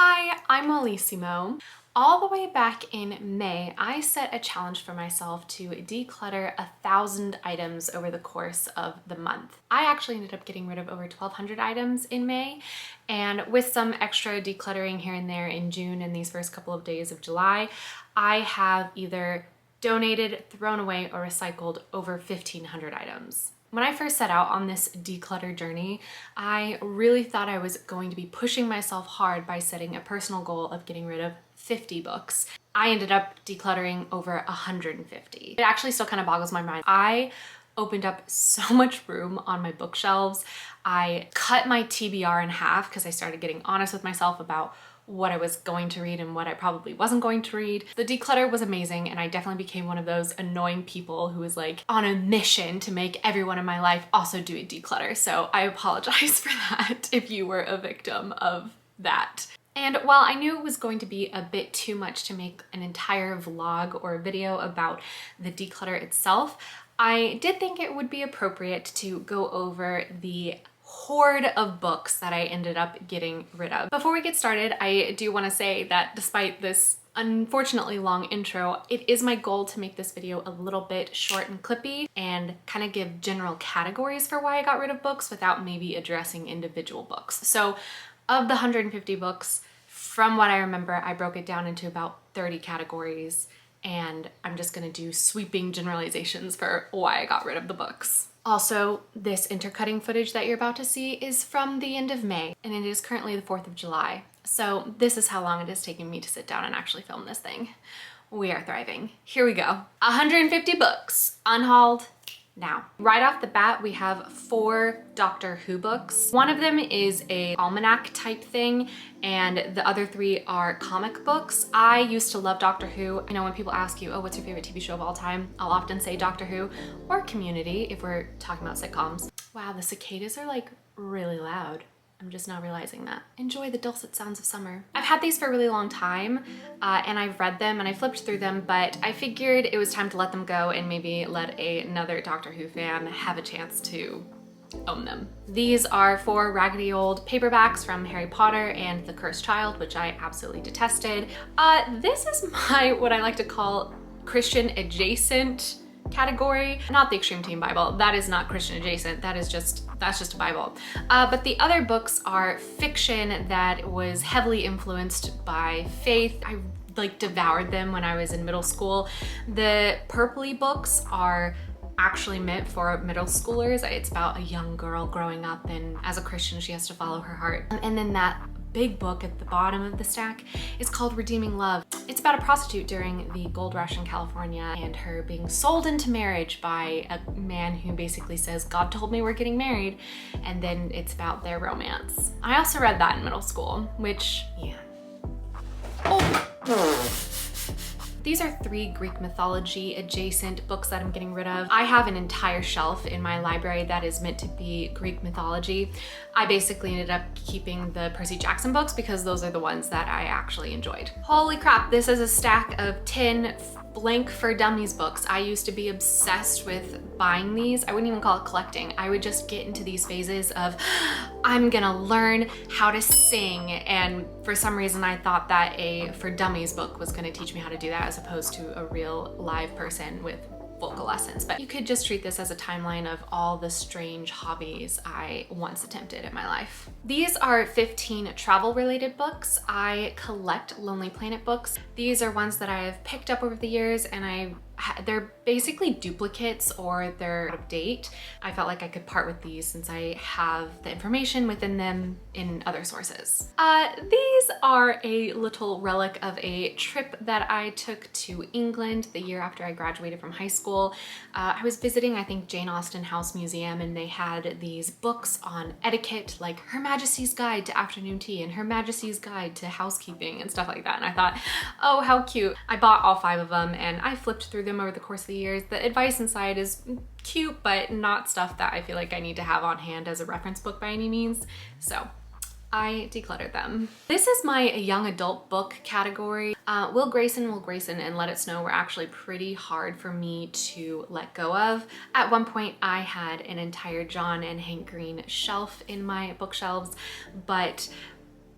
Hi, I'm Malissimo. All the way back in May, I set a challenge for myself to declutter 1,000 items over the course of the month. I actually ended up getting rid of over 1,200 items in May, and with some extra decluttering here and there in June and these first couple of days of July, I have either donated, thrown away, or recycled over 1,500 items. When I first set out on this declutter journey, I really thought I was going to be pushing myself hard by setting a personal goal of getting rid of 50 books. I ended up decluttering over 150. It actually still kind of boggles my mind. I opened up so much room on my bookshelves. I cut my TBR in half because I started getting honest with myself about what I was going to read and what I probably wasn't going to read. The declutter was amazing, and I definitely became one of those annoying people who was like on a mission to make everyone in my life also do a declutter. So I apologize for that if you were a victim of that. And while I knew it was going to be a bit too much to make an entire vlog or video about the declutter itself, I did think it would be appropriate to go over the horde of books that I ended up getting rid of. Before we get started, I do want to say that despite this unfortunately long intro, it is my goal to make this video a little bit short and clippy and kind of give general categories for why I got rid of books without maybe addressing individual books. So of the 150 books, from what I remember, I broke it down into about 30 categories, and I'm just gonna do sweeping generalizations for why I got rid of the books. Also, this intercutting footage that you're about to see is from the end of May, and it is currently the 4th of July. So this is how long it has taken me to sit down and actually film this thing. We are thriving. Here we go. 150 books, unhauled now. Right off the bat, we have 4 Doctor Who books. One of them is a almanac type thing, and the other 3 are comic books. I used to love Doctor Who. You know, when people ask you, oh, what's your favorite TV show of all time? I'll often say Doctor Who or Community if we're talking about sitcoms. Wow, the cicadas are like really loud. I'm just now realizing that. Enjoy the dulcet sounds of summer. I've had these for a really long time, and I've read them and I flipped through them, but I figured it was time to let them go and maybe let another Doctor Who fan have a chance to own them. These are 4 raggedy old paperbacks from Harry Potter and The Cursed Child, which I absolutely detested. This is my, what I like to call Christian adjacent category. Not the Extreme Teen Bible. That is not Christian adjacent. That's just a Bible. But the other books are fiction that was heavily influenced by faith. I like devoured them when I was in middle school. The purpley books are actually meant for middle schoolers. It's about a young girl growing up, and as a Christian she has to follow her heart. And then that big book at the bottom of the stack is called Redeeming Love. It's about a prostitute during the gold rush in California and her being sold into marriage by a man who basically says, God told me we're getting married, and then it's about their romance. I also read that in middle school, which, yeah. Oh. These are 3 Greek mythology adjacent books that I'm getting rid of. I have an entire shelf in my library that is meant to be Greek mythology. I basically ended up keeping the Percy Jackson books because those are the ones that I actually enjoyed. Holy crap, this is a stack of 10 blank for dummies books. I used to be obsessed with buying these. I wouldn't even call it collecting. I would just get into these phases of, I'm gonna learn how to sing, and for some reason I thought that a for dummies book was gonna teach me how to do that as opposed to a real live person with vocal lessons. But you could just treat this as a timeline of all the strange hobbies I once attempted in my life. These are 15 travel related books. I collect Lonely Planet books. These are ones that I have picked up over the years, and they're basically duplicates or they're out of date. I felt like I could part with these since I have the information within them in other sources. These are a little relic of a trip that I took to England the year after I graduated from high school. I was visiting, I think, Jane Austen House Museum, and they had these books on etiquette, like Her Majesty's Guide to Afternoon Tea and Her Majesty's Guide to Housekeeping and stuff like that. And I thought, oh, how cute. I bought all 5 of them and I flipped through them over the course of the years. The advice inside is cute, but not stuff that I feel like I need to have on hand as a reference book by any means. So I decluttered them. This is my young adult book category. Will Grayson and Let It Snow were actually pretty hard for me to let go of. At one point I had an entire John and Hank Green shelf in my bookshelves, but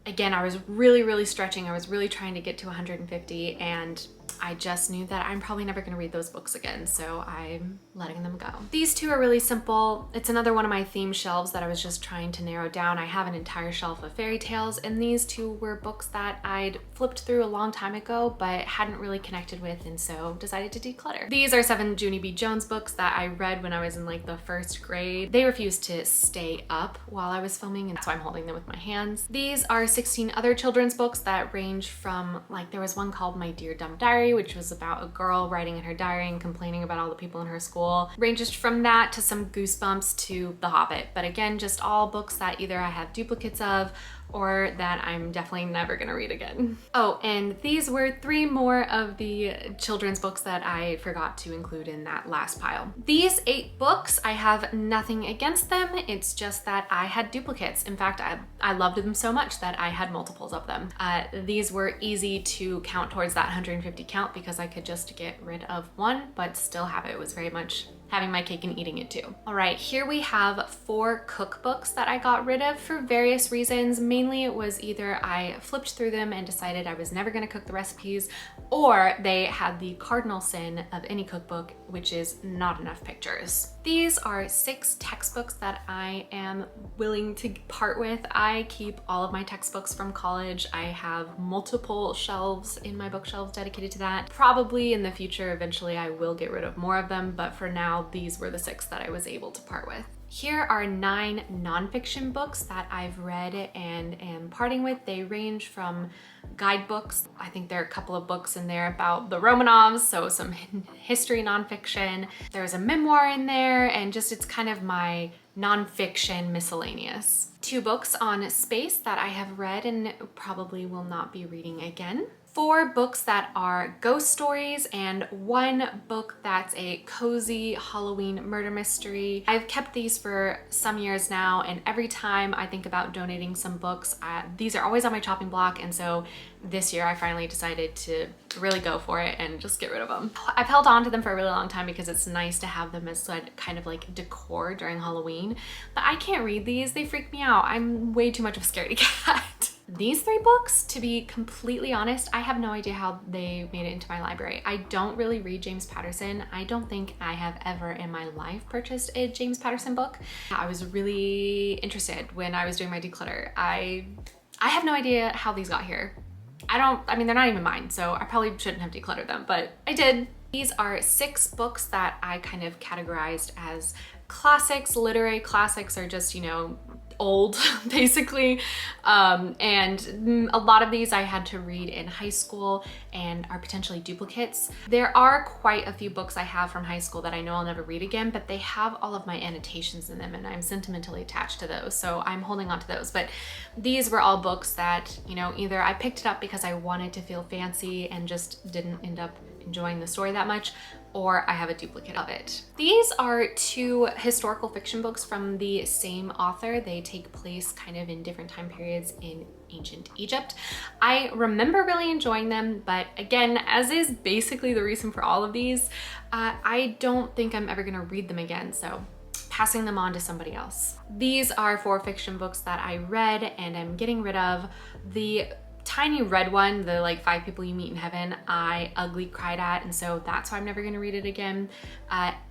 Again, I was really stretching. I was really trying to get to 150, and I just knew that I'm probably never gonna read those books again, so I'm letting them go. These two are really simple. It's another one of my theme shelves that I was just trying to narrow down. I have an entire shelf of fairy tales, and these two were books that I'd flipped through a long time ago, but hadn't really connected with, and so decided to declutter. These are 7 Junie B. Jones books that I read when I was in like the 1st grade. They refused to stay up while I was filming, and so I'm holding them with my hands. These are 16 other children's books that range from, like, there was one called My Dear Dumb Diary, which was about a girl writing in her diary and complaining about all the people in her school. Ranges from that to some Goosebumps to The Hobbit. But again, just all books that either I have duplicates of or that I'm definitely never gonna read again. Oh, and these were 3 more of the children's books that I forgot to include in that last pile. These 8 books, I have nothing against them. It's just that I had duplicates. In fact, I loved them so much that I had multiples of them. These were easy to count towards that 150 count because I could just get rid of one, but still have it. It was very much having my cake and eating it too. All right, here we have 4 cookbooks that I got rid of for various reasons. Mainly it was either I flipped through them and decided I was never gonna cook the recipes, or they had the cardinal sin of any cookbook, which is not enough pictures. These are 6 textbooks that I am willing to part with. I keep all of my textbooks from college. I have multiple shelves in my bookshelves dedicated to that. Probably in the future, eventually I will get rid of more of them, but for now, these were the 6 that I was able to part with. Here are 9 nonfiction books that I've read and am parting with. They range from guidebooks. I think there are a couple of books in there about the Romanovs, so some history nonfiction. There's a memoir in there, and just it's kind of my nonfiction miscellaneous. 2 books on space that I have read and probably will not be reading again. 4 books that are ghost stories, and 1 book that's a cozy Halloween murder mystery. I've kept these for some years now, and every time I think about donating some books, these are always on my chopping block, and so this year I finally decided to really go for it and just get rid of them. I've held on to them for a really long time because it's nice to have them as kind of like decor during Halloween, but I can't read these. They freak me out. I'm way too much of a scaredy cat. These 3 books, to be completely honest, I have no idea how they made it into my library. I don't really read James Patterson. I don't think I have ever in my life purchased a James Patterson book. I was really interested when I was doing my declutter. I have no idea how these got here. I mean, they're not even mine, so I probably shouldn't have decluttered them, but I did. These are 6 books that I kind of categorized as classics. Literary classics are just, you know, old basically, and a lot of these I had to read in high school and are potentially duplicates. There are quite a few books I have from high school that I know I'll never read again, but they have all of my annotations in them and I'm sentimentally attached to those, so I'm holding on to those. But these were all books that, you know, either I picked it up because I wanted to feel fancy and just didn't end up enjoying the story that much, or I have a duplicate of it. These are 2 historical fiction books from the same author. They take place kind of in different time periods in ancient Egypt. I remember really enjoying them, but again, as is basically the reason for all of these, I don't think I'm ever gonna read them again, so passing them on to somebody else. These are 4 fiction books that I read and I'm getting rid of. The tiny red one, the like 5 People You Meet in Heaven, I ugly cried at, and so that's why I'm never gonna read it again.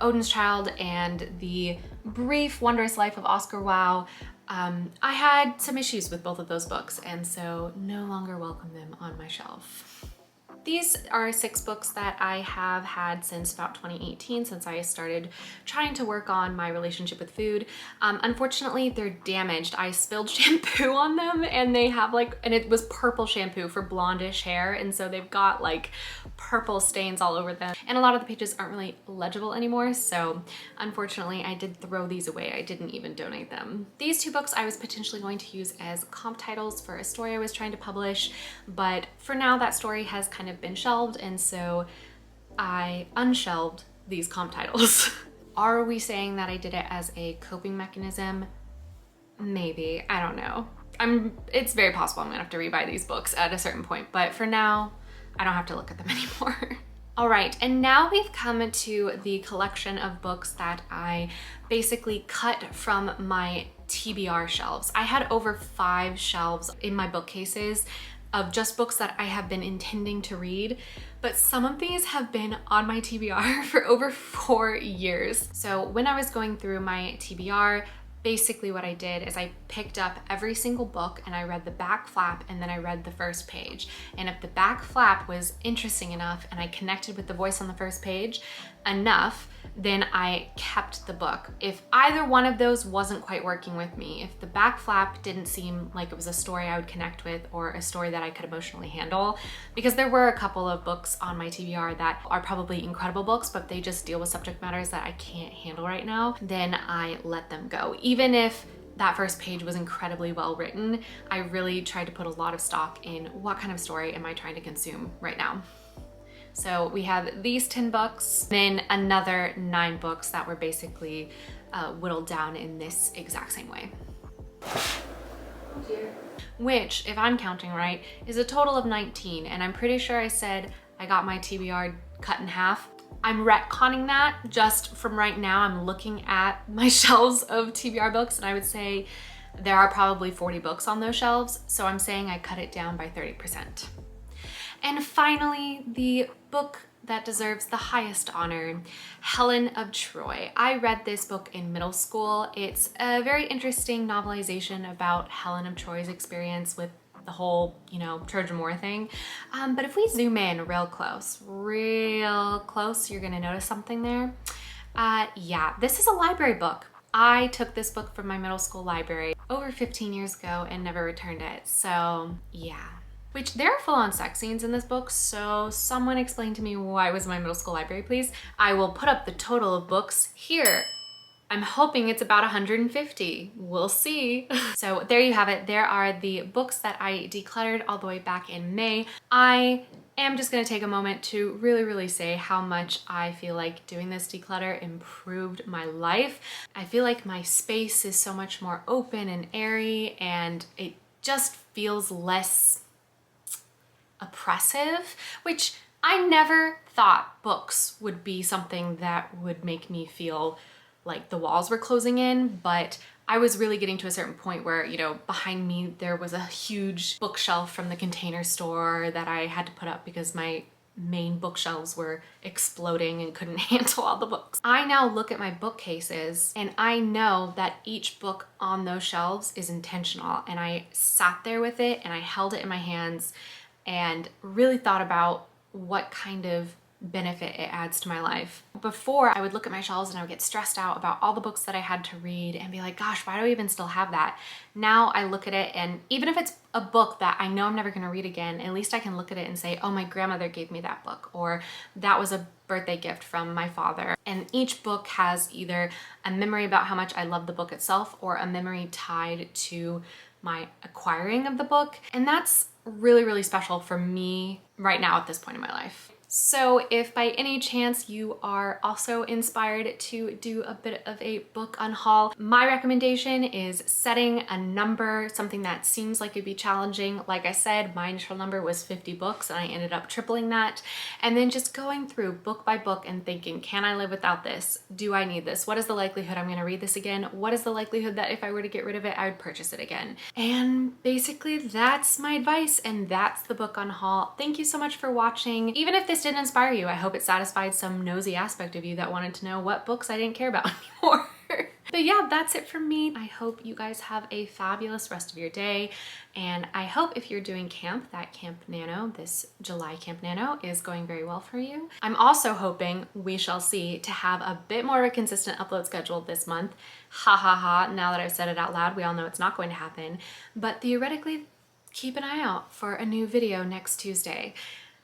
Odin's Child and The Brief Wondrous Life of Oscar Wilde, I had some issues with both of those books, and so no longer welcome them on my shelf. These are 6 books that I have had since about 2018, since I started trying to work on my relationship with food. Unfortunately, they're damaged. I spilled shampoo on them and they have like, and it was purple shampoo for blondish hair, and so they've got like purple stains all over them. And a lot of the pages aren't really legible anymore, so unfortunately I did throw these away. I didn't even donate them. These 2 books I was potentially going to use as comp titles for a story I was trying to publish, but for now that story has kind of been shelved, and so I unshelved these comp titles. Are we saying that I did it as a coping mechanism? Maybe, I don't know. It's very possible I'm gonna have to rebuy these books at a certain point, but for now, I don't have to look at them anymore. All right, and now we've come to the collection of books that I basically cut from my TBR shelves. I had over 5 shelves in my bookcases of just books that I have been intending to read, but some of these have been on my TBR for over 4 years. So when I was going through my TBR, basically what I did is I picked up every single book and I read the back flap and then I read the first page. And if the back flap was interesting enough and I connected with the voice on the first page enough, then I kept the book. If either one of those wasn't quite working with me, if the back flap didn't seem like it was a story I would connect with or a story that I could emotionally handle, because there were a couple of books on my TBR that are probably incredible books, but they just deal with subject matters that I can't handle right now, then I let them go. Even if that first page was incredibly well written, I really tried to put a lot of stock in what kind of story am I trying to consume right now. So we have these 10 books, then another 9 books that were basically whittled down in this exact same way. Oh dear. Which, if I'm counting right, is a total of 19. And I'm pretty sure I said I got my TBR cut in half. I'm retconning that just from right now. I'm looking at my shelves of TBR books and I would say there are probably 40 books on those shelves. So I'm saying I cut it down by 30%. And finally, the book that deserves the highest honor, Helen of Troy. I read this book in middle school. It's a very interesting novelization about Helen of Troy's experience with the whole, Trojan War thing. But if we zoom in real close, you're gonna notice something there. Yeah, this is a library book. I took this book from my middle school library over 15 years ago and never returned it. So yeah. Which there are full-on sex scenes in this book, so someone explain to me why it was in my middle school library, please. I will put up the total of books here. I'm hoping it's about 150. We'll see. So there you have it. There are the books that I decluttered all the way back in May. I am just gonna take a moment to really say how much I feel like doing this declutter improved my life. I feel like my space is so much more open and airy, and it just feels less oppressive, which I never thought books would be something that would make me feel like the walls were closing in, but I was really getting to a certain point where, behind me there was a huge bookshelf from the Container Store that I had to put up because my main bookshelves were exploding and couldn't handle all the books. I now look at my bookcases and I know that each book on those shelves is intentional, and I sat there with it and I held it in my hands and really thought about what kind of benefit it adds to my life. Before, I would look at my shelves and I would get stressed out about all the books that I had to read and be like, gosh, why do I even still have that? Now I look at it, and even if it's a book that I know I'm never gonna read again, at least I can look at it and say, oh, my grandmother gave me that book, or that was a birthday gift from my father. And each book has either a memory about how much I love the book itself or a memory tied to my acquiring of the book. And that's really special for me right now at this point in my life. So if by any chance you are also inspired to do a bit of a book unhaul, my recommendation is setting a number, something that seems like it'd be challenging. Like I said, my initial number was 50 books and I ended up tripling that. And then just going through book by book and thinking, can I live without this? Do I need this? What is the likelihood I'm gonna read this again? What is the likelihood that if I were to get rid of it, I would purchase it again? And basically that's my advice, and that's the book unhaul. Thank you so much for watching. Even if this didn't inspire you, I hope it satisfied some nosy aspect of you that wanted to know what books I didn't care about anymore. But yeah, that's it from me. I hope you guys have a fabulous rest of your day, and I hope if you're doing camp, that Camp Nano, this July Camp Nano, is going very well for you. I'm also hoping, we shall see, to have a bit more of a consistent upload schedule this month. Ha ha ha, now that I've said it out loud, we all know it's not going to happen, but theoretically, keep an eye out for a new video next Tuesday.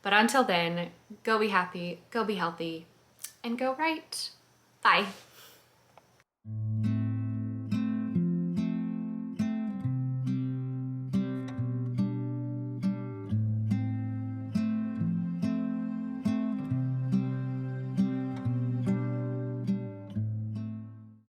But until then, go be happy, go be healthy, and go write. Bye.